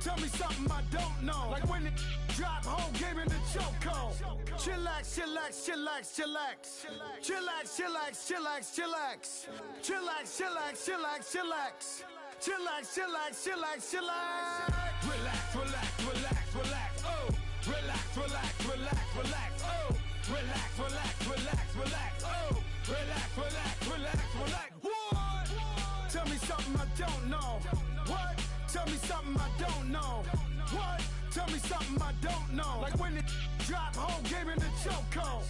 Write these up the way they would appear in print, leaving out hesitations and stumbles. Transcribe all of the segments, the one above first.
Tell me something I don't know. Like when it drop, whole game in the chokehold. Chillax, chillax, chillax, chillax. Chillax, chillax, chillax, chillax. Chillax, chillax, chillax, chillax. Chillax, chillax, chillax, chillax. Relax, relax, relax, relax. Oh, relax, relax, relax, relax. Oh, relax, relax, relax, relax. Oh, relax, relax, relax, relax. What? Tell me something I don't know. What? Tell me something I don't know. What? Tell me something I don't know. Like when it drop, whole game in the chokehold.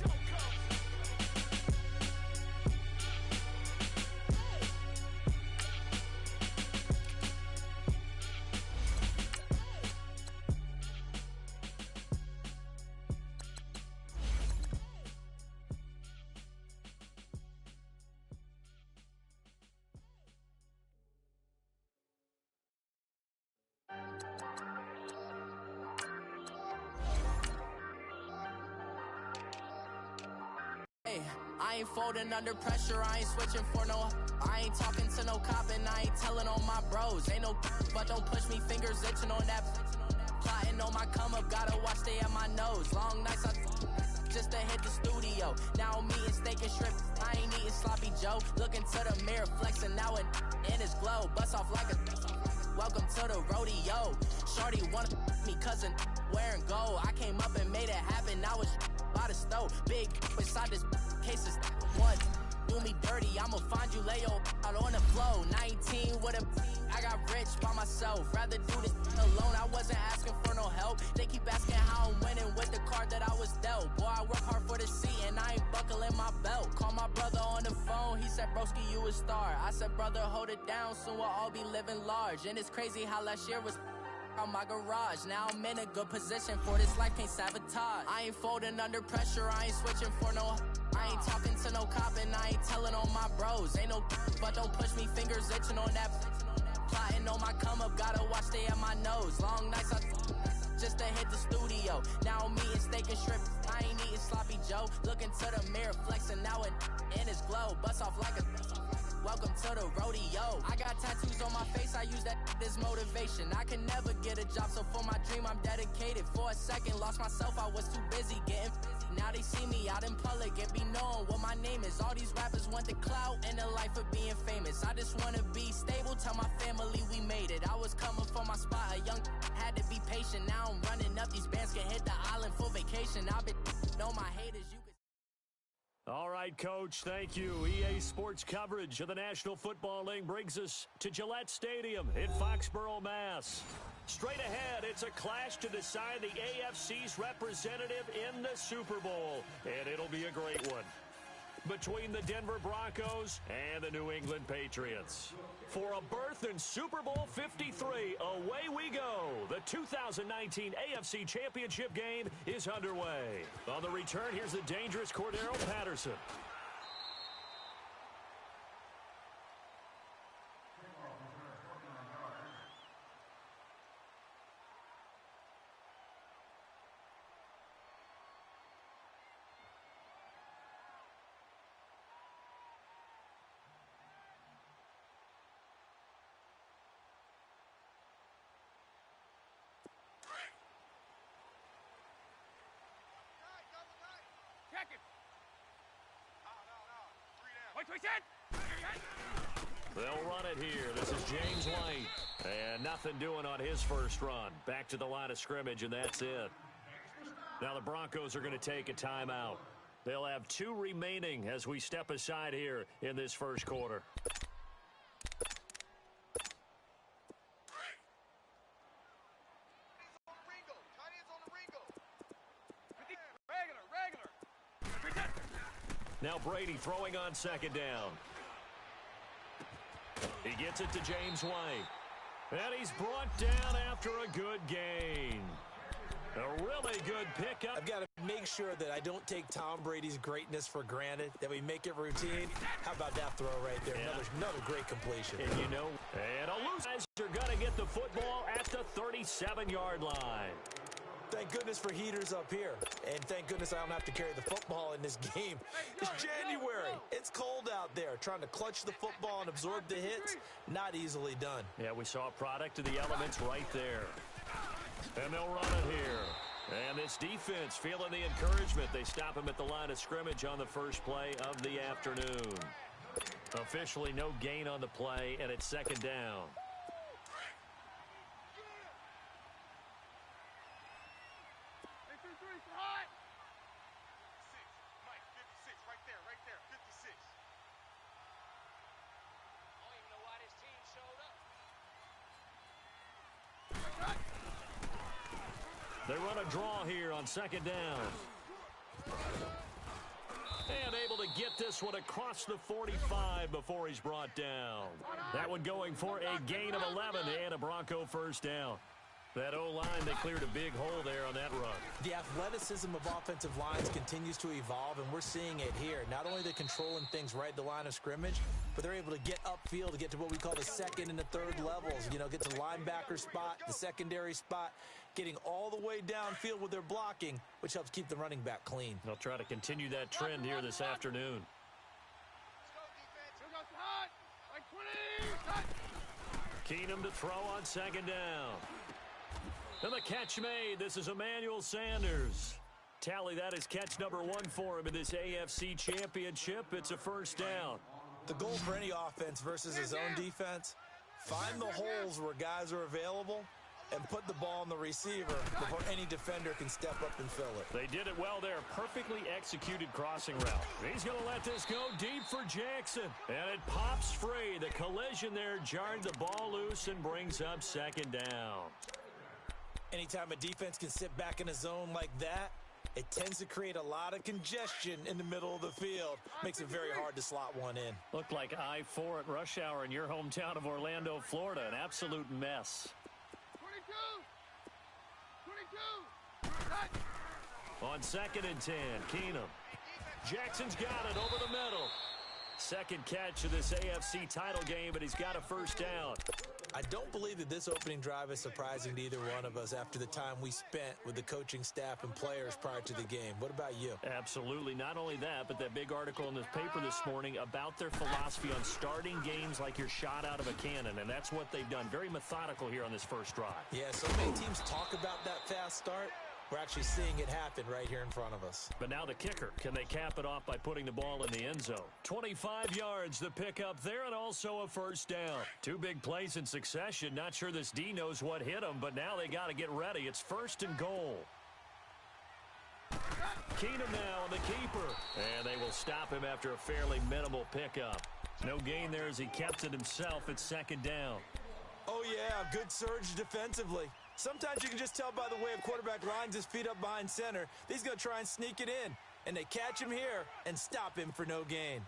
I ain't folding under pressure, I ain't switching for no. I ain't talking to no cop and I ain't telling on my bros. Ain't no but don't push me, fingers itching on that. Plotting on my come up, gotta watch stay at my nose. Long nights I just to hit the studio. Now I'm eating steak and shrimp, I ain't eating sloppy Joe. Looking to the mirror, flexing now and in his glow. Bust off like a welcome to the rodeo. Shorty wanna me cousin wearing gold. I came up and made it happen, now it's by the stove. Big beside this case is one. Do me dirty, I'ma find you, lay your out on the floor. 19 with a I got rich by myself. Rather do this alone, I wasn't asking for no help. They keep asking how I'm winning with the card that I was dealt. Boy, I work hard for the seat and I ain't buckling my belt. Call my brother on the phone, he said, broski, you a star. I said, brother, hold it down, soon we'll all be living large. And it's crazy how last year was on my garage. Now I'm in a good position for this life, can't sabotage. I ain't folding under pressure, I ain't switching for no. I ain't talking to no cop and I ain't telling on my bros. Ain't no but don't push me, fingers itching on that. Plotting on my come up, gotta watch stay at my nose. Long nights I just to hit the studio. Now I'm eating steak and shrimp, I ain't eating sloppy Joe. Looking to the mirror, flexing now and in his glow. Bust off like a welcome to the rodeo. I got tattoos on my face, I use that as motivation. I can never get a job, so for my dream I'm dedicated. For a second, lost myself, I was too busy getting busy. Now they see me out in public and be knowing what my name is. All these rappers want the clout and the life of being famous. I just wanna be stable, tell my family we made it. I was coming for my spot, a young had to be patient. Now I'm running up, these bands can hit the island for vacation. I've been know my haters, you could. All right, Coach, thank you. EA Sports coverage of the National Football League brings us to Gillette Stadium in Foxborough, Mass. Straight ahead, it's a clash to decide the AFC's representative in the Super Bowl, and it'll be a great one. Between the Denver Broncos and the New England Patriots. For a berth in Super Bowl 53, away we go. The 2019 AFC Championship game is underway. On the return, here's the dangerous Cordero Patterson. They'll run it here. This is James White. And nothing doing on his first run. Back to the line of scrimmage, and that's it. Now the Broncos are going to take a timeout. They'll have 2 remaining as we step aside here in this first quarter. Now Brady throwing on second down. He gets it to James White. And he's brought down after a good gain. A really good pickup. I've got to make sure that I don't take Tom Brady's greatness for granted, that we make it routine. How about that throw right there? Yeah. Another great completion. And you know, and a loose guys are going to get the football at the 37-yard line. Thank goodness for heaters up here. And thank goodness I don't have to carry the football in this game. It's January. It's cold out there. Trying to clutch the football and absorb the hits, not easily done. Yeah, we saw a product of the elements right there. And they'll run it here. And this defense feeling the encouragement. They stop him at the line of scrimmage on the first play of the afternoon. Officially no gain on the play, and it's second down. They run a draw here on second down. And able to get this one across the 45 before he's brought down. That one going for a gain of 11 and a Bronco first down. That O-line, they cleared a big hole there on that run. The athleticism of offensive lines continues to evolve, and we're seeing it here. Not only are they controlling things right at the line of scrimmage, but they're able to get upfield to get to what we call the second and the third levels. You know, get to the linebacker spot, the secondary spot, getting all the way downfield with their blocking, which helps keep the running back clean. They'll try to continue that trend here this afternoon. Keenum to throw on second down. And the catch made. This is Emmanuel Sanders. Tally, that is catch number 1 for him in this AFC Championship. It's a first down. The goal for any offense versus his own defense, find the holes where guys are available and put the ball on the receiver before any defender can step up and fill it. They did it well there. Perfectly executed crossing route. He's going to let this go deep for Jackson. And it pops free. The collision there jarred the ball loose and brings up second down. Anytime a defense can sit back in a zone like that, it tends to create a lot of congestion in the middle of the field. Makes it very hard to slot one in. Looked like I-4 at rush hour in your hometown of Orlando, Florida. An absolute mess. 22. On second and 10, Keenum. Jackson's got it over the middle. Second catch of this AFC title game, and he's got a first down. I don't believe that this opening drive is surprising to either one of us after the time we spent with the coaching staff and players prior to the game. What about you? Absolutely. Not only that, but that big article in the paper this morning about their philosophy on starting games like you're shot out of a cannon, and that's what they've done. Very methodical here on this first drive. Yeah, so many teams talk about that fast start. We're actually seeing it happen right here in front of us. But now the kicker. Can they cap it off by putting the ball in the end zone? 25 yards the pickup there, and also a first down. 2 big plays in succession. Not sure this D knows what hit him, but now they got to get ready. It's first and goal. Keenum now on the keeper. And they will stop him after a fairly minimal pickup. No gain there as he kept it himself at second down. Oh, yeah, good surge defensively. Sometimes you can just tell by the way a quarterback lines his feet up behind center that he's going to try and sneak it in. And they catch him here and stop him for no gain.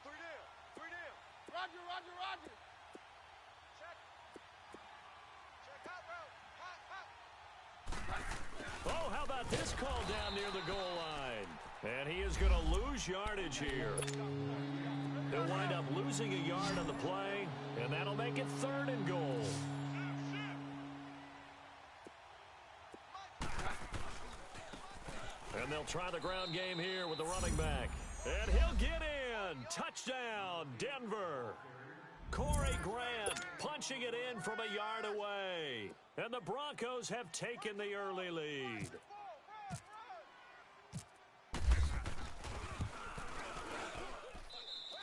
3 down. Roger, roger, roger. Check out, bro. Hot. Oh, how about this call down near the goal line? And he is going to lose yardage here. They'll wind up losing a yard on the play, and that'll make it third and goal. And they'll try the ground game here with the running back. And he'll get in. Touchdown, Denver. Corey Grant punching it in from a yard away. And the Broncos have taken the early lead.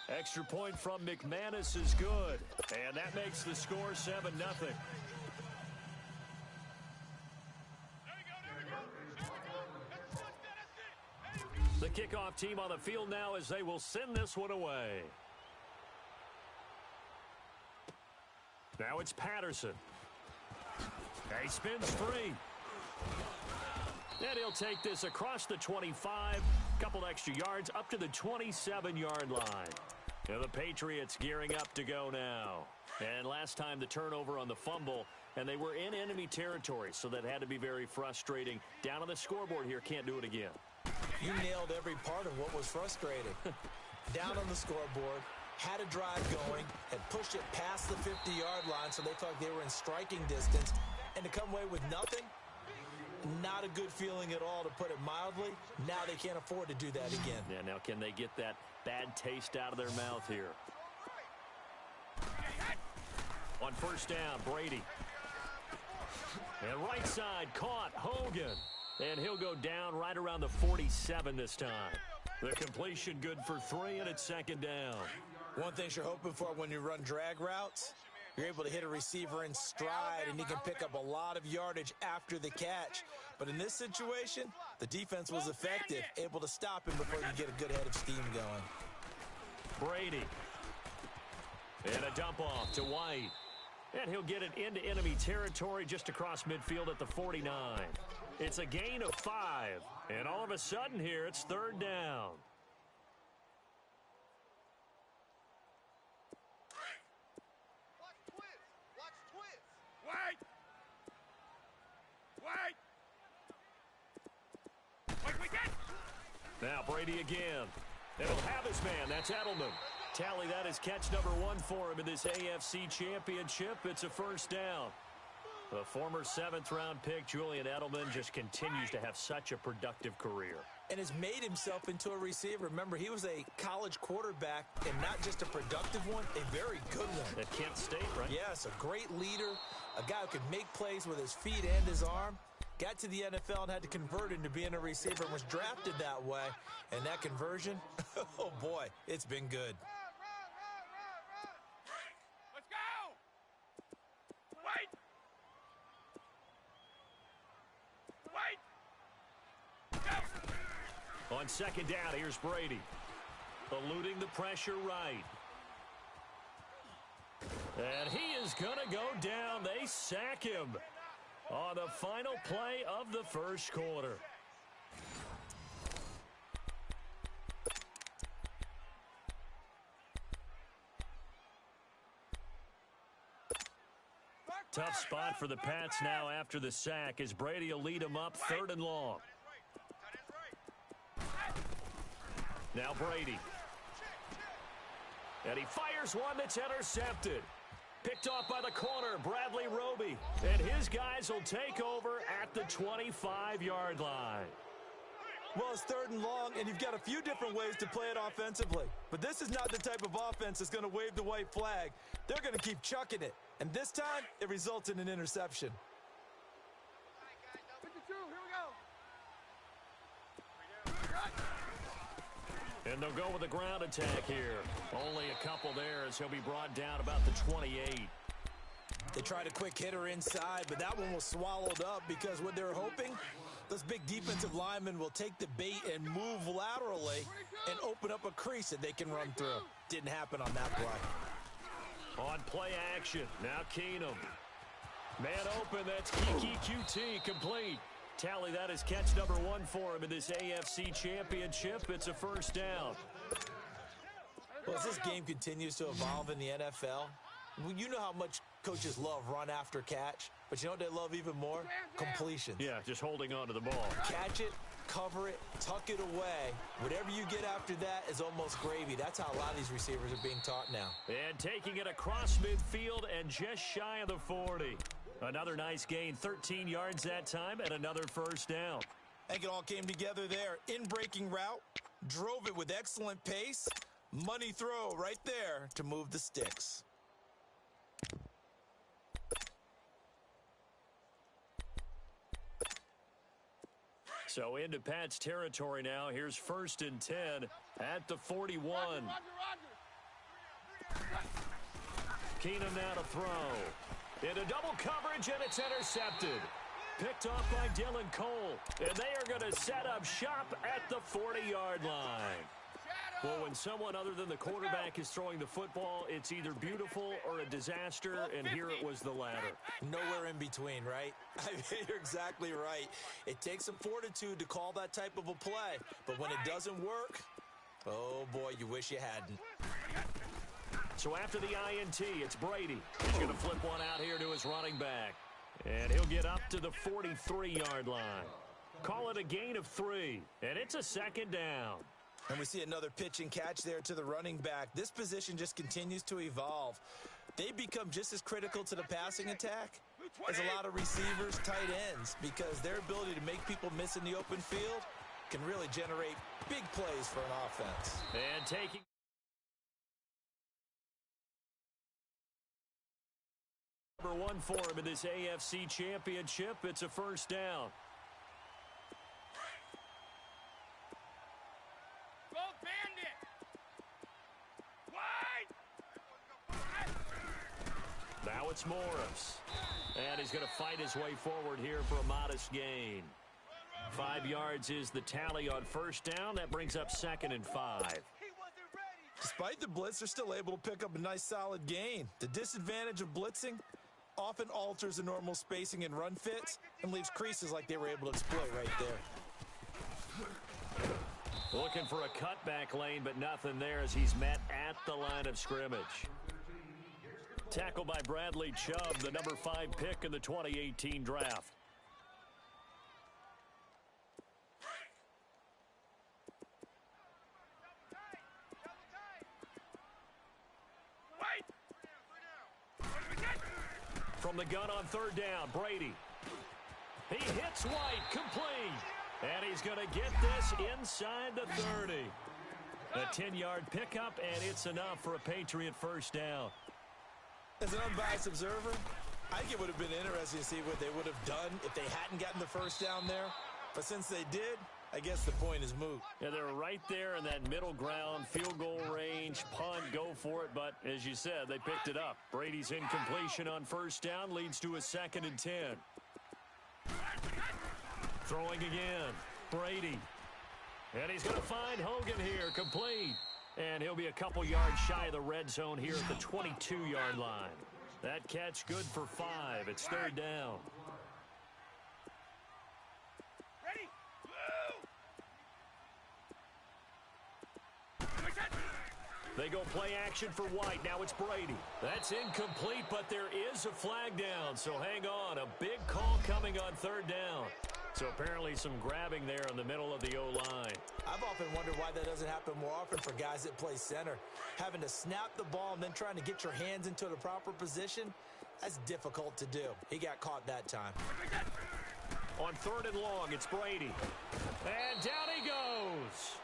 Extra point from McManus is good. And that makes the score 7-0. The kickoff team on the field now as they will send this one away. Now it's Patterson. He spins free. And he'll take this across the 25, couple extra yards up to the 27-yard line. And the Patriots gearing up to go now. And last time the turnover on the fumble, and they were in enemy territory, so that had to be very frustrating. Down on the scoreboard here, can't do it again. You nailed every part of what was frustrating. Down on the scoreboard, had a drive going, had pushed it past the 50-yard line so they thought they were in striking distance, and to come away with nothing, not a good feeling at all, to put it mildly. Now they can't afford to do that again. Yeah, now can they get that bad taste out of their mouth here? On first down, Brady. And right side caught Hogan. And he'll go down right around the 47 this time. The completion good for 3, and it's second down. One thing you're hoping for when you run drag routes, you're able to hit a receiver in stride, and he can pick up a lot of yardage after the catch. But in this situation, the defense was effective, able to stop him before you get a good head of steam going. Brady. And a dump off to White. And he'll get it into enemy territory just across midfield at the 49. It's a gain of 5. And all of a sudden here, it's third down. Now Brady again. And he'll have his man. That's Edelman. Tally that is catch number 1 for him in this AFC Championship. It's a first down. The former 7th-round pick, Julian Edelman, just continues to have such a productive career. And has made himself into a receiver. Remember, he was a college quarterback, and not just a productive one, a very good one. At Kent State, right? Yes, a great leader, a guy who could make plays with his feet and his arm. Got to the NFL and had to convert into being a receiver and was drafted that way. And that conversion, oh boy, it's been good. Let's go! Wait! On second down, here's Brady. Eluding the pressure right. And he is going to go down. They sack him on the final play of the first quarter. Tough spot for the Pats now after the sack as Brady will lead them up 3rd and long. Now Brady. And he fires one that's intercepted. Picked off by the corner, Bradley Roby. And his guys will take over at the 25-yard line. Well, it's 3rd and long, and you've got a few different ways to play it offensively. But this is not the type of offense that's going to wave the white flag. They're going to keep chucking it. And this time, it results in an interception. And they'll go with a ground attack here. Only a couple there as he'll be brought down about the 28. They tried a quick hitter inside, but that one was swallowed up because what they're hoping, those big defensive linemen will take the bait and move laterally and open up a crease that they can run through. Didn't happen on that play. On play action, now Keenum. Man open, that's Kiki QT complete. Tally that is catch number 1 for him in this AFC Championship. It's a first down. Well, as this game continues to evolve in the NFL, you know how much coaches love run after catch, but you know what they love even more? Completions. Yeah, just holding on to the ball. Catch it, cover it, tuck it away. Whatever you get after that is almost gravy. That's how a lot of these receivers are being taught now. And taking it across midfield and just shy of the 40. Another nice gain, 13 yards that time, and another first down. I think it all came together there. In-breaking route, drove it with excellent pace. Money throw right there to move the sticks. So into Pat's territory now. Here's 1st and 10 at the 41. Keenum now to throw. Into double coverage, and it's intercepted. Picked off by Dylan Cole. And they are going to set up shop at the 40-yard line. Well, when someone other than the quarterback is throwing the football, it's either beautiful or a disaster, and here it was the latter. Nowhere in between, right? I mean, you're exactly right. It takes some fortitude to call that type of a play, but when it doesn't work, oh boy, you wish you hadn't. So after the INT, it's Brady. He's going to flip one out here to his running back. And he'll get up to the 43-yard line. Call it a gain of 3, and it's a second down. And we see another pitch and catch there to the running back. This position just continues to evolve. They become just as critical to the passing attack as a lot of receivers, tight ends, because their ability to make people miss in the open field can really generate big plays for an offense. And taking Number one for him in this AFC Championship. It's a first down. Go Bandit! Wide! Now it's Morris. And he's going to fight his way forward here for a modest gain. 5 yards is the tally on first down. That brings up 2nd and 5. Despite the blitz, they're still able to pick up a nice solid gain. The disadvantage of blitzing often alters the normal spacing and run fits and leaves creases like they were able to exploit right there. Looking for a cutback lane, but nothing there as he's met at the line of scrimmage. Tackled by Bradley Chubb, the number 5 pick in the 2018 draft. From the gun on third down, Brady. He hits White, complete. And he's going to get this inside the 30. A 10-yard pickup, and it's enough for a Patriot first down. As an unbiased observer, I think it would have been interesting to see what they would have done if they hadn't gotten the first down there. But since they did, I guess the point is moot. Yeah, they're right there in that middle ground, field goal range, punt, go for it. But as you said, they picked it up. Brady's incompletion on first down leads to a 2nd and 10. Throwing again, Brady. And he's going to find Hogan here, complete. And he'll be a couple yards shy of the red zone here at the 22-yard line. That catch good for 5. It's third down. They go play action for White. Now it's Brady. That's incomplete, but there is a flag down. So hang on. A big call coming on third down. So apparently some grabbing there in the middle of the O-line. I've often wondered why that doesn't happen more often for guys that play center. Having to snap the ball and then trying to get your hands into the proper position, that's difficult to do. He got caught that time. On third and long, it's Brady. And down he goes.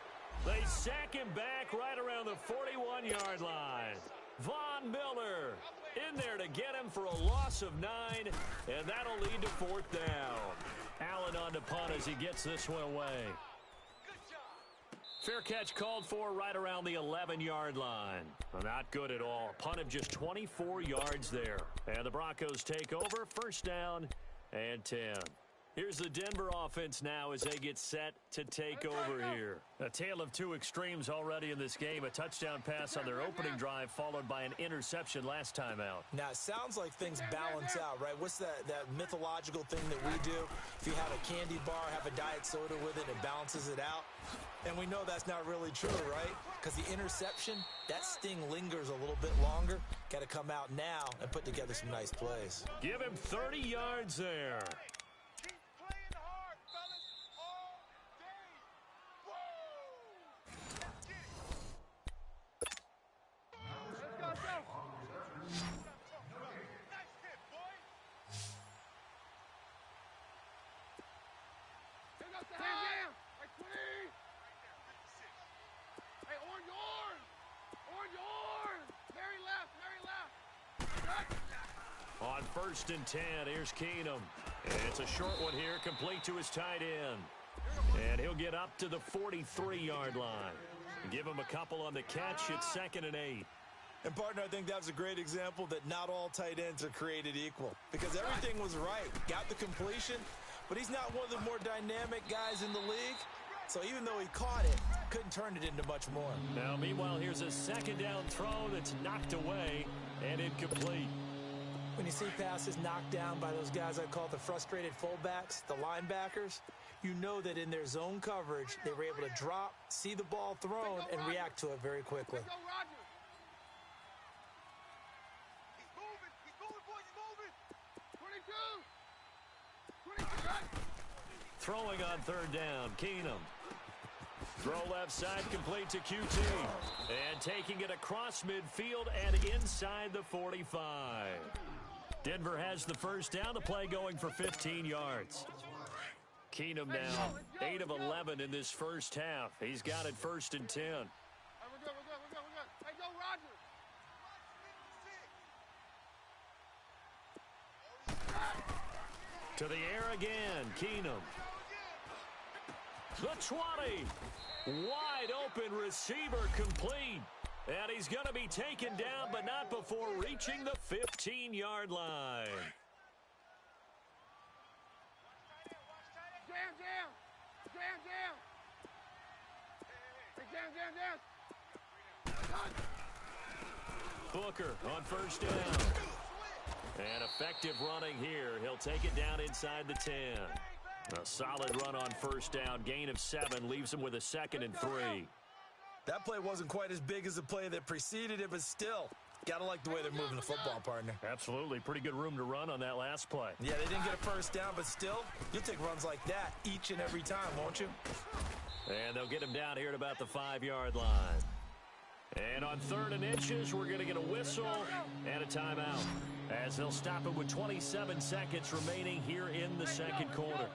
They sack him back right around the 41-yard line. Von Miller in there to get him for a loss of 9, and that'll lead to fourth down. Allen on the punt as he gets this one away. Fair catch called for right around the 11-yard line. Well, not good at all. Punt of just 24 yards there. And the Broncos take over, first down and 10. Here's the Denver offense now as they get set to take over here. A tale of two extremes already in this game. A touchdown pass on their opening drive followed by an interception last time out. Now, it sounds like things balance out, right? What's that mythological thing that we do? If you have a candy bar, have a diet soda with it, it balances it out. And we know that's not really true, right? Because the interception, that sting lingers a little bit longer. Got to come out now and put together some nice plays. Give him 30 yards there. On 1st and 10, here's Keenum. And it's a short one here, complete to his tight end. And he'll get up to the 43-yard line. Give him a couple on the catch. It's 2nd and 8. And, partner, I think that was a great example that not all tight ends are created equal. Because everything was right. Got the completion, but he's not one of the more dynamic guys in the league. So even though he caught it, couldn't turn it into much more. Now, meanwhile, here's a second down throw that's knocked away and incomplete. When you see passes knocked down by those guys I call the frustrated fullbacks, the linebackers, you know that in their zone coverage, they were able to drop, see the ball thrown, and react to it very quickly. Throwing on third down, Keenum. Throw left side, complete to QT. And taking it across midfield and inside the 45. Denver has the first down. The play going for 15 yards. Keenum now 8 of 11 in this first half. He's got it 1st and 10. We're good. Hey, go, Roger. To the air again, Keenum. The 20. Wide open receiver complete. And he's going to be taken down, but not before reaching the 15-yard line. Booker on first down. And effective running here. He'll take it down inside the 10. A solid run on first down. Gain of 7 leaves him with a 2nd and 3. That play wasn't quite as big as the play that preceded it, but still, got to like the way they're moving the football, partner. Absolutely. Pretty good room to run on that last play. Yeah, they didn't get a first down, but still, you'll take runs like that each and every time, won't you? And they'll get him down here at about the 5-yard line. And on 3rd and inches, we're going to get a whistle and a timeout, as they'll stop it with 27 seconds remaining here in the second quarter.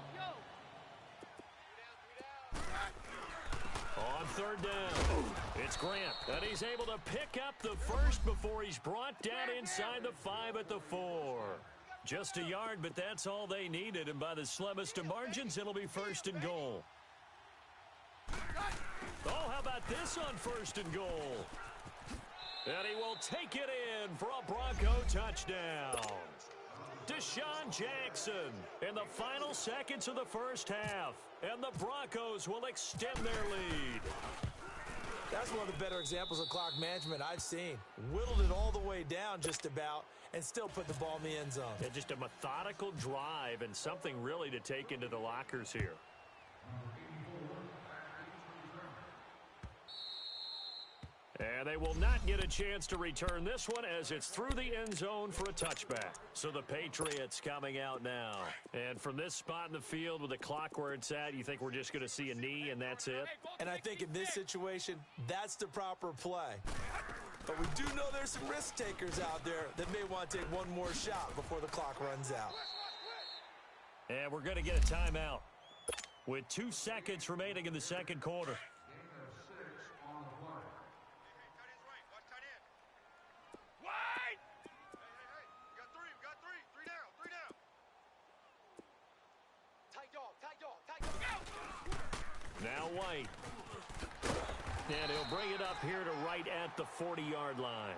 On 3rd down, it's Grant, and he's able to pick up the first before he's brought down inside the 5 at the 4. Just a yard, but that's all they needed, and by the slimmest of margins, it'll be 1st and goal. Oh, how about this on 1st and goal? And he will take it in for a Bronco touchdown. Deshaun Jackson in the final seconds of the first half. And the Broncos will extend their lead. That's one of the better examples of clock management I've seen. Whittled it all the way down just about and still put the ball in the end zone. Yeah, just a methodical drive and something really to take into the lockers here. And they will not get a chance to return this one as it's through the end zone for a touchback. So the Patriots coming out now. And from this spot in the field with the clock where it's at, you think we're just going to see a knee and that's it? And I think in this situation, that's the proper play. But we do know there's some risk takers out there that may want to take one more shot before the clock runs out. And we're going to get a timeout with 2 seconds remaining in the second quarter. Now White. And he'll bring it up here to right at the 40-yard line.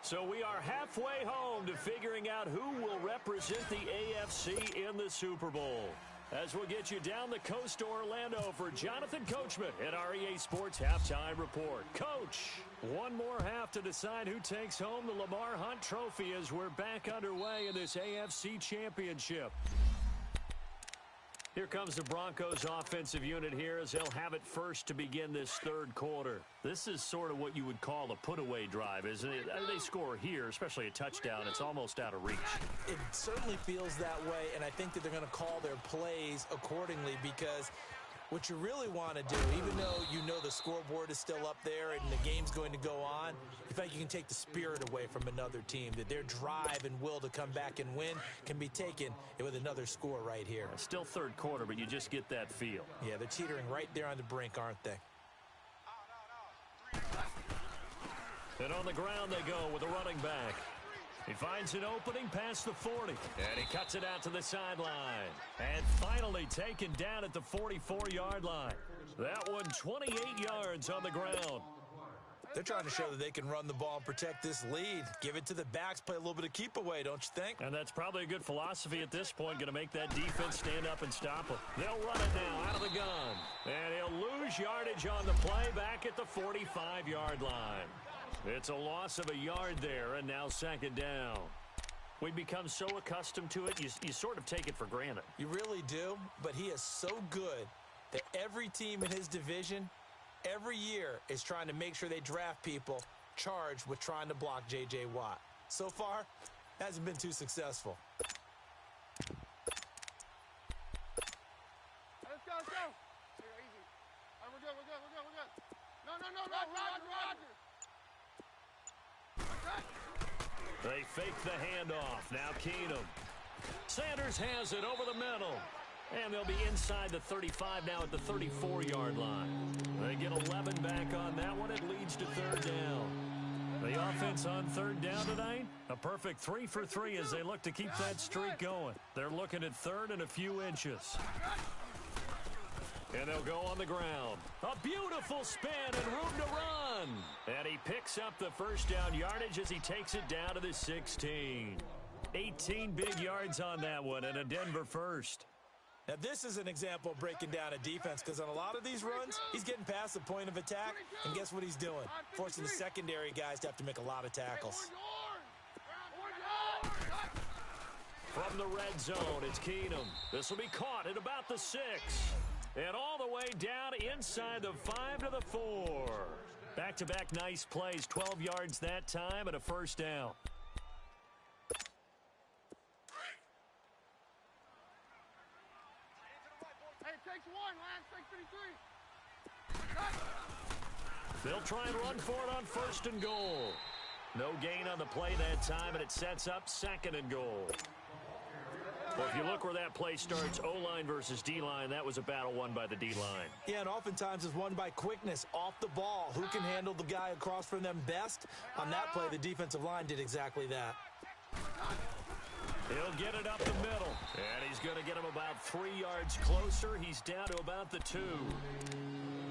So we are halfway home to figuring out who will represent the AFC in the Super Bowl. As we'll get you down the coast to Orlando for Jonathan Coachman at our EA Sports Halftime Report. Coach, one more half to decide who takes home the Lamar Hunt Trophy as we're back underway in this AFC Championship. Here comes the Broncos offensive unit here as they'll have it first to begin this third quarter. This is sort of what you would call a put-away drive, isn't it? They score here, especially a touchdown. It's almost out of reach. It certainly feels that way, and I think that they're going to call their plays accordingly because what you really want to do, even though you know the scoreboard is still up there and the game's going to go on, in fact, you can take the spirit away from another team, that their drive and will to come back and win can be taken with another score right here. Still third quarter, but you just get that feel. Yeah, they're teetering right there on the brink, aren't they? And on the ground they go with a running back. He finds an opening past the 40, and he cuts it out to the sideline. And finally taken down at the 44-yard line. That one 28 yards on the ground. They're trying to show that they can run the ball and protect this lead. Give it to the backs, play a little bit of keep away, don't you think? And that's probably a good philosophy at this point, going to make that defense stand up and stop them. They'll run it now out of the gun. And he'll lose yardage on the play back at the 45-yard line. It's a loss of a yard there, and now second down. We become so accustomed to it, you sort of take it for granted. You really do, but he is so good that every team in his division, every year, is trying to make sure they draft people charged with trying to block J.J. Watt. So far, hasn't been too successful. Let's go, let's go. Here, easy. All right, we're good. No, Roger. They fake the handoff. Now Keenum. Sanders has it over the middle. And they'll be inside the 35 now at the 34-yard line. They get 11 back on that one. It leads to third down. The offense on third down tonight, a perfect 3 for 3 as they look to keep that streak going. They're looking at third and a few inches. And they'll go on the ground. A beautiful spin and room to run. And he picks up the first down yardage as he takes it down to the 16. 18 big yards on that one and a Denver first. Now, this is an example of breaking down a defense because on a lot of these runs, he's getting past the point of attack, and guess what he's doing? Forcing the secondary guys to have to make a lot of tackles. From the red zone, it's Keenum. This will be caught at about the 6. And all the way down inside the 5 to the 4. Back-to-back nice plays, 12 yards that time and a first down. They'll try and run for it on first and goal. No gain on the play that time, and it sets up second and goal. Well, if you look where that play starts, O-line versus D-line, that was a battle won by the D-line. Yeah, and oftentimes it's won by quickness, off the ball. Who can handle the guy across from them best? On that play, the defensive line did exactly that. He'll get it up the middle, and he's going to get him about 3 yards closer. He's down to about the 2.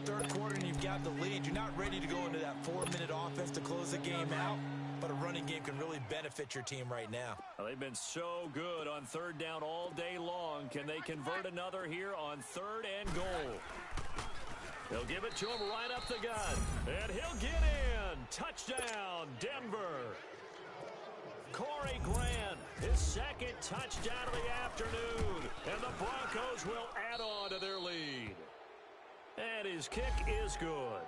Third quarter, and you've got the lead. You're not ready to go into that 4-minute offense to close the game out, but a running game can really benefit your team right now. Well, they've been so good on third down all day long. Can they convert another here on third and goal? They'll give it to him right up the gut, and he'll get in. Touchdown, Denver. Corey Grant, his second touchdown of the afternoon, and the Broncos will add on to their lead. And his kick is good.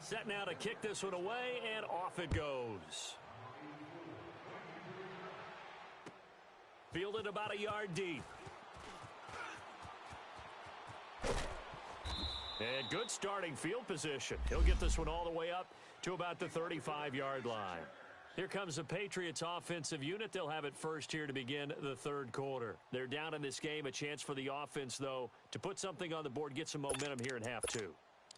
Set now to kick this one away, and off it goes. Fielded about a yard deep. And good starting field position. He'll get this one all the way up to about the 35-yard line. Here comes the Patriots offensive unit. They'll have it first here to begin the third quarter. They're down in this game. A chance for the offense, though, to put something on the board, get some momentum here in half 2.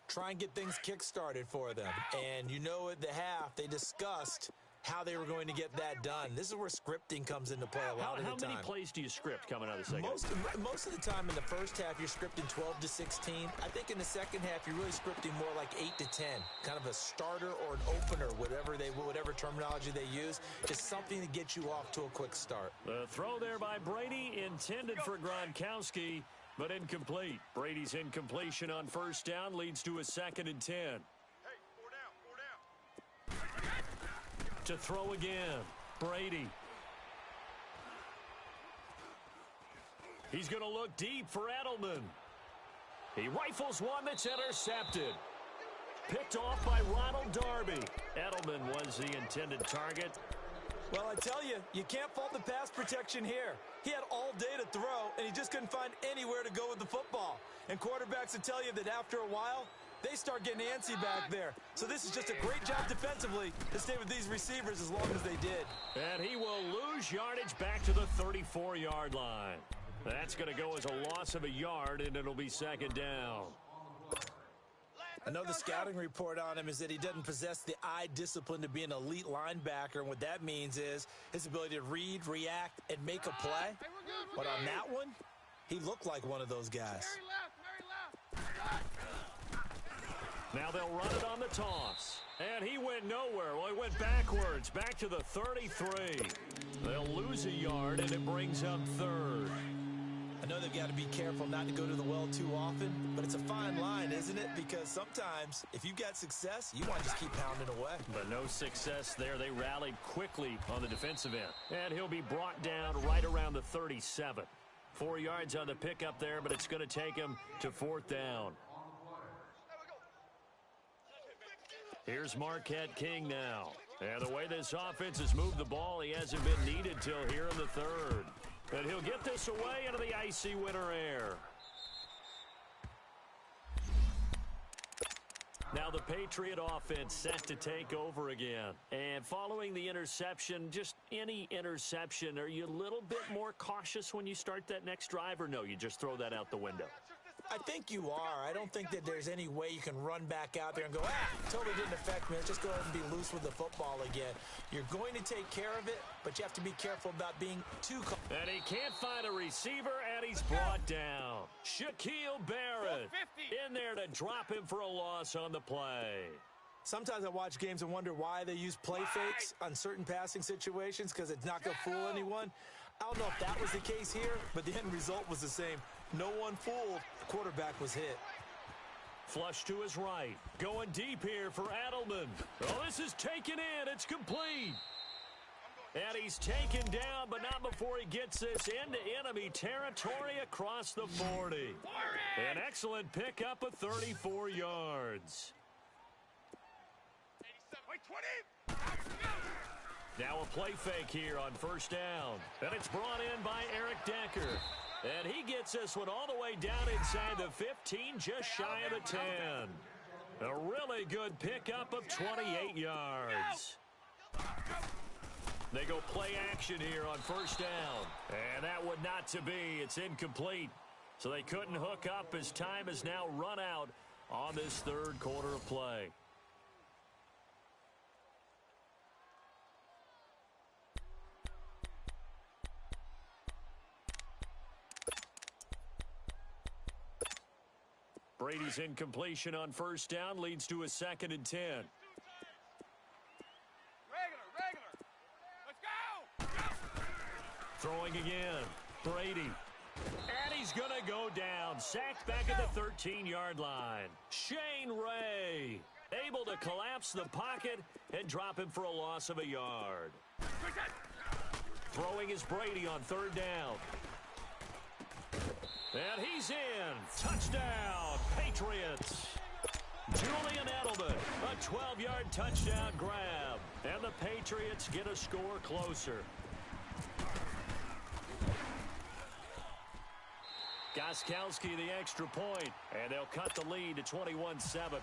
Try and get things kick-started for them. And you know at the half, they discussed how they were going to get that done. This is where scripting comes into play a lot of the time. How many plays do you script coming out of the second? Most of the time in the first half, you're scripting 12 to 16. I think in the second half, you're really scripting more like 8 to 10. Kind of a starter or an opener, whatever terminology they use. Just something to get you off to a quick start. The throw there by Brady, intended for Gronkowski, but incomplete. Brady's incompletion on first down leads to a 2nd and 10. To throw again, Brady. He's going to look deep for Edelman. He rifles one that's intercepted. Picked off by Ronald Darby. Edelman was the intended target. Well, I tell you, you can't fault the pass protection here. He had all day to throw, and he just couldn't find anywhere to go with the football. And quarterbacks will tell you that after a while, they start getting antsy back there. So this is just a great job defensively to stay with these receivers as long as they did. And he will lose yardage back to the 34-yard line. That's going to go as a loss of a yard, and it'll be 2nd down. I know the scouting report on him is that he doesn't possess the eye discipline to be an elite linebacker, and what that means is his ability to read, react, and make a play. But on that one, he looked like one of those guys. Now they'll run it on the toss. And he went nowhere. Well, he went backwards, back to the 33. They'll lose a yard, and it brings up 3rd. I know they've got to be careful not to go to the well too often, but it's a fine line, isn't it? Because sometimes, if you've got success, you want to just keep pounding away. But no success there. They rallied quickly on the defensive end. And he'll be brought down right around the 37. 4 yards on the pickup there, but it's going to take him to 4th down. Here's Marquette King now. And the way this offense has moved the ball, he hasn't been needed till here in the 3rd. And he'll get this away into the icy winter air. Now the Patriot offense set to take over again. And following the interception, just any interception, are you a little bit more cautious when you start that next drive, or no, you just throw that out the window? I think you are. I don't think that there's any way you can run back out there and go, totally didn't affect me. Let's just go ahead and be loose with the football again. You're going to take care of it, but you have to be careful about being too... And he can't find a receiver, and he's brought down. Shaquille Barrett in there to drop him for a loss on the play. Sometimes I watch games and wonder why they use play fakes on certain passing situations because it's not going to fool anyone. I don't know if that was the case here, but the end result was the same. No one fooled. The quarterback was hit. Flush to his right. Going deep here for Adelman. Oh, this is taken in. It's complete. And he's taken down, but not before he gets this into enemy territory across the 40. An excellent pickup of 34 yards. Now a play fake here on first down. And it's brought in by Eric Decker. And he gets this one all the way down inside the 15, just shy of the 10. A really good pickup of 28 yards. They go play action here on first down. And that would not to be. It's incomplete. So they couldn't hook up as time has now run out on this third quarter of play. Brady's incompletion on first down leads to a 2nd and 10. Regular. Let's go. Throwing again. Brady. And he's going to go down. Sacked back at the 13-yard line. Shane Ray able to collapse the pocket and drop him for a loss of a yard. Throwing is Brady on third down. And he's in. Touchdown, Patriots. Julian Edelman, a 12-yard touchdown grab. And the Patriots get a score closer. Gostkowski the extra point, and they'll cut the lead to 21-7.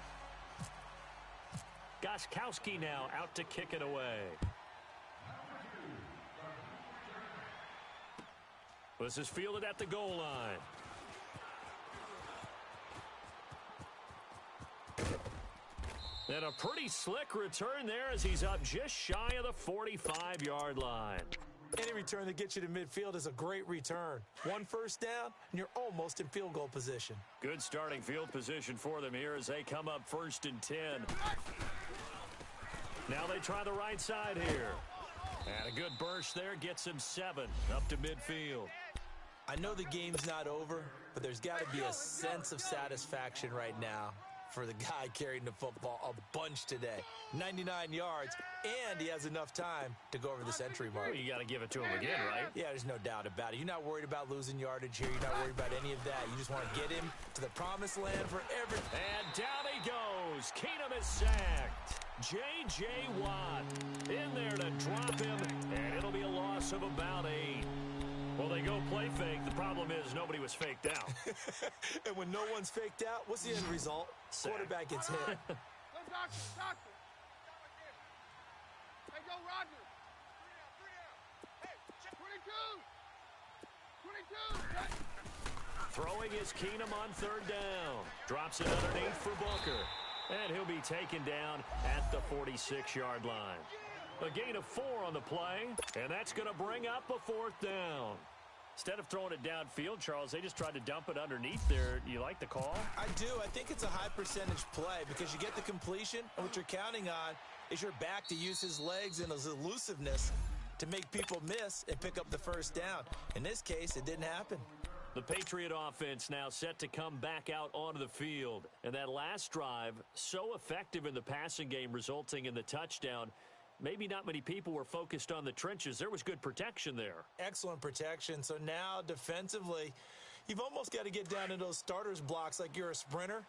Gostkowski now out to kick it away. This is fielded at the goal line. And a pretty slick return there as he's up just shy of the 45-yard line. Any return that gets you to midfield is a great return. One first down, and you're almost in field goal position. Good starting field position for them here as they come up 1st and 10. Now they try the right side here. And a good burst there gets him 7 up to midfield. I know the game's not over, but there's got to be a sense of satisfaction right now for the guy carrying the football a bunch today. 99 yards, and he has enough time to go over the century mark. Well, you got to give it to him again, right? Yeah, there's no doubt about it. You're not worried about losing yardage here. You're not worried about any of that. You just want to get him to the promised land for everything. And down he goes. Keenum is sacked. J.J. Watt in there to drop him, and it'll be a loss of about 8. Well, they go play fake. The problem is nobody was faked out. And when no one's faked out, what's the end result? Quarterback gets hit. Go, doctor. Hey, go, Roger. 22. Throwing is Keenum on third down. Drops it underneath for Booker. And he'll be taken down at the 46-yard line. A gain of 4 on the play, and that's going to bring up a 4th down. Instead of throwing it downfield, Charles, they just tried to dump it underneath there. You like the call? I do. I think it's a high percentage play because you get the completion, and what you're counting on is your back to use his legs and his elusiveness to make people miss and pick up the first down. In this case, it didn't happen. The Patriot offense now set to come back out onto the field. And that last drive, so effective in the passing game, resulting in the touchdown. Maybe not many people were focused on the trenches. There was good protection there. Excellent protection. So now defensively, you've almost got to get down in those starters blocks like you're a sprinter.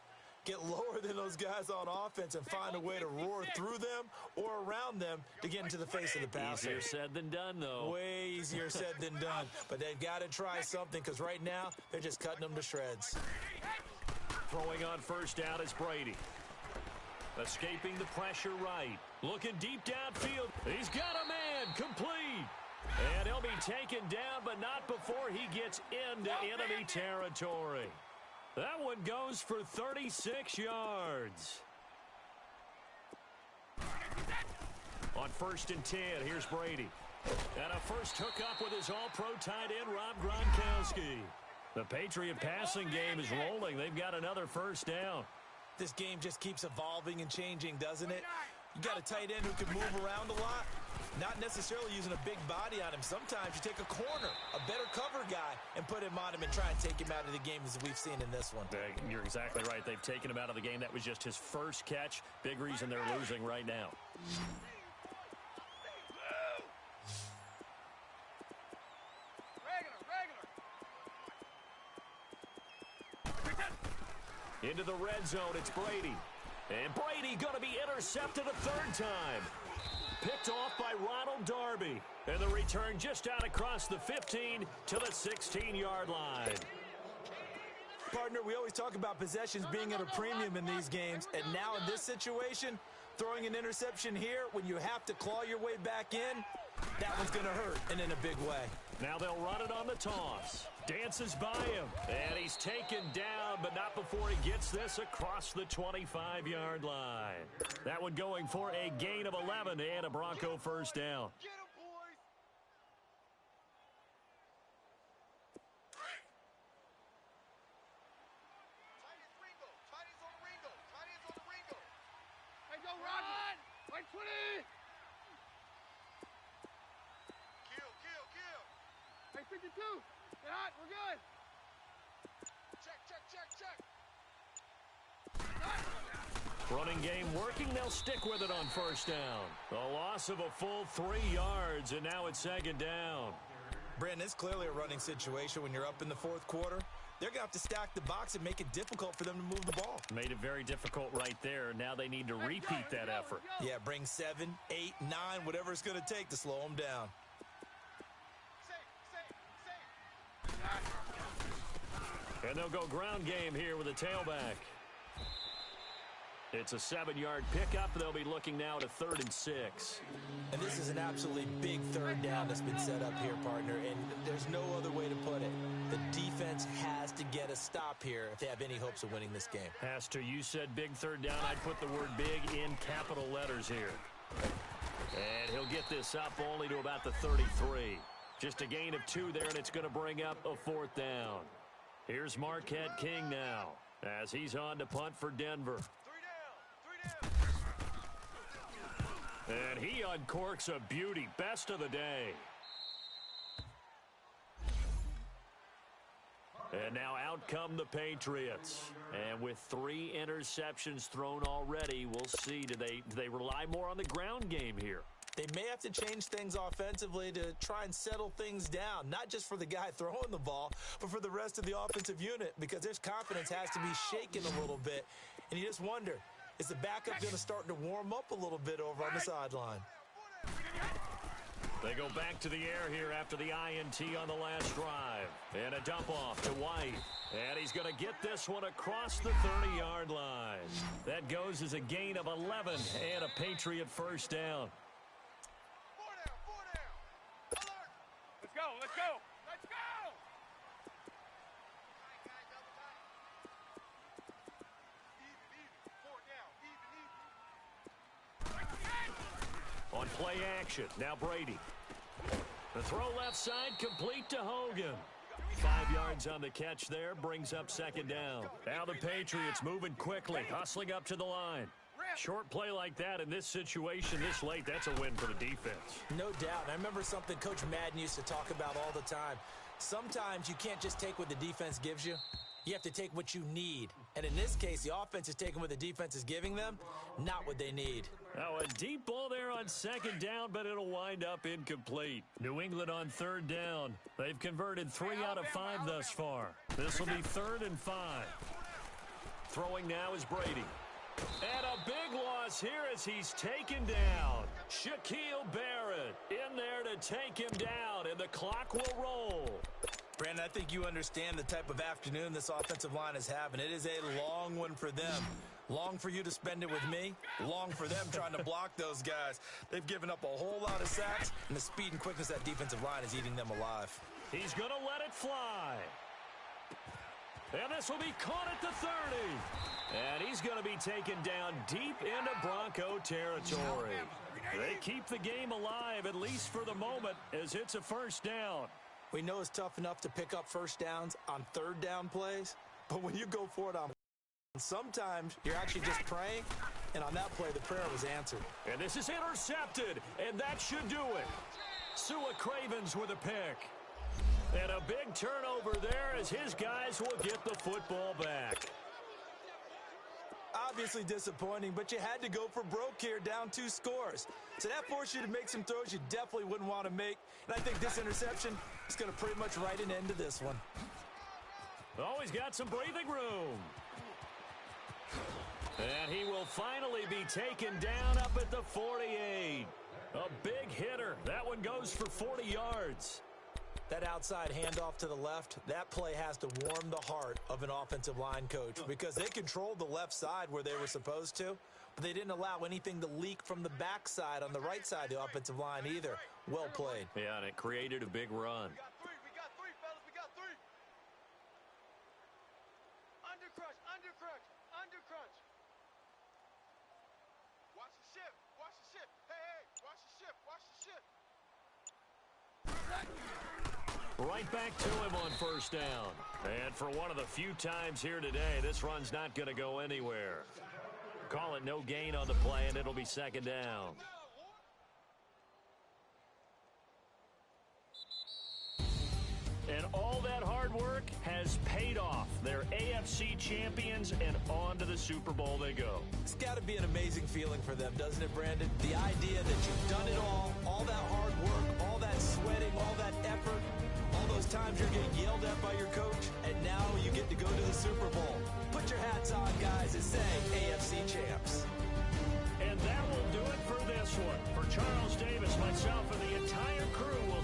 Get lower than those guys on offense and find a way to roar through them or around them to get into the face of the passer. Easier said than done, though. Way easier said than done. But they've got to try something because right now they're just cutting them to shreds. Throwing on first down is Brady. Escaping the pressure right. Looking deep downfield. He's got a man. Complete. And he'll be taken down, but not before he gets into enemy territory. That one goes for 36 yards. On 1st and 10, here's Brady. And a first hookup with his all-pro tight end, Rob Gronkowski. The Patriot passing game is rolling. They've got another first down. This game just keeps evolving and changing, doesn't it? You got a tight end who can move around a lot, not necessarily using a big body on him. Sometimes you take a corner, a better cover guy, and put him on him and try and take him out of the game as we've seen in this one. You're exactly right. They've taken him out of the game. That was just his first catch. Big reason they're losing right now. Into the red zone, it's Brady. And Brady going to be intercepted a third time. Picked off by Ronald Darby. And the return just out across the 15 to the 16-yard line. Partner, we always talk about possessions being at a premium in these games. And now in this situation, throwing an interception here when you have to claw your way back in, that one's going to hurt, and in a big way. Now they'll run it on the toss. Dances by him. And he's taken down, but not before he gets this across the 25-yard line. That one going for a gain of 11 and a Bronco first down. Get him, boys! Tight Ringo. Tight ends on Ringo. Tight ends on Ringo. Hey, go, Roger. Right 20. Kill. Hey, 52. Get hot. We're good. Check. Running game working. They'll stick with it on first down. A loss of a full 3 yards, and now it's second down. Brandon, it's clearly a running situation when you're up in the fourth quarter. They're going to have to stack the box and make it difficult for them to move the ball. Made it very difficult right there. Now they need to repeat that effort. Yeah, bring 7, 8, 9, whatever it's going to take to slow them down. And they'll go ground game here with a tailback. It's a 7-yard pickup. They'll be looking now to 3rd and 6. And this is an absolutely big third down that's been set up here, partner, and there's no other way to put it. The defense has to get a stop here if they have any hopes of winning this game. Has to. You said big third down. I'd put the word big in capital letters here. And he'll get this up only to about the 33. Just a gain of 2 there, and it's going to bring up a 4th down. Here's Marquette King now as he's on to punt for Denver. 3 down. And he uncorks a beauty. Best of the day. And now out come the Patriots. And with 3 interceptions thrown already, we'll see. Do they rely more on the ground game here? They may have to change things offensively to try and settle things down, not just for the guy throwing the ball, but for the rest of the offensive unit, because their confidence has to be shaken a little bit. And you just wonder, is the backup going to start to warm up a little bit over on the sideline? They go back to the air here after the INT on the last drive. And a dump off to White. And he's going to get this one across the 30-yard line. That goes as a gain of 11 and a Patriot first down. 4 down. Alert. Let's go. Even. 4 down. On play action, now Brady. The throw left side, complete to Hogan. 5 yards on the catch there, brings up second down. Now the Patriots moving quickly, hustling up to the line. Short play like that in this situation this late, that's a win for the defense. No doubt. And I remember something Coach Madden used to talk about all the time. Sometimes you can't just take what the defense gives you. You have to take what you need. And in this case, the offense is taking what the defense is giving them, not what they need. Now a deep ball there on second down, but it'll wind up incomplete. New England on third down. They've converted 3 out of 5 thus far. This will be 3rd and 5. Throwing now is Brady. And a big loss here as he's taken down. Shaquille Barrett in there to take him down, and the clock will roll. Brandon, I think you understand the type of afternoon this offensive line is having. It is a long one for them. Long for you to spend it with me. Long for them trying to block those guys. They've given up a whole lot of sacks, and the speed and quickness of that defensive line is eating them alive. He's going to let it fly. And this will be caught at the 30. And he's going to be taken down deep into Bronco territory. They keep the game alive, at least for the moment, as it's a first down. We know it's tough enough to pick up first downs on third down plays, but when you go for it on sometimes you're actually just praying, and on that play, the prayer was answered. And this is intercepted, and that should do it. Sua Cravens with a pick. And a big turnover there as his guys will get the football back. Obviously disappointing, but you had to go for broke here, down 2 scores. So that forced you to make some throws you definitely wouldn't want to make. And I think this interception is going to pretty much write an end to this one. Oh, he's got some breathing room. And he will finally be taken down up at the 48. A big hitter. That one goes for 40 yards. That outside handoff to the left, that play has to warm the heart of an offensive line coach because they controlled the left side where they were supposed to, but they didn't allow anything to leak from the backside on the right side of the offensive line either. Well played. Yeah, and it created a big run. We got three, fellas. We got three. Under crunch. Watch the ship. Hey, watch the ship. Right back to him on first down. And for one of the few times here today, this run's not going to go anywhere. Call it no gain on the play, and it'll be second down. And all that hard work has paid off. They're AFC champions, and on to the Super Bowl they go. It's got to be an amazing feeling for them, doesn't it, Brandon? The idea that you've done it all that hard work, all that sweating, all that effort, all those times you're getting yelled at by your coach, and now you get to go to the Super Bowl. Put your hats on, guys, and say AFC champs. And that will do it for this one. For Charles Davis, myself, and the entire crew, will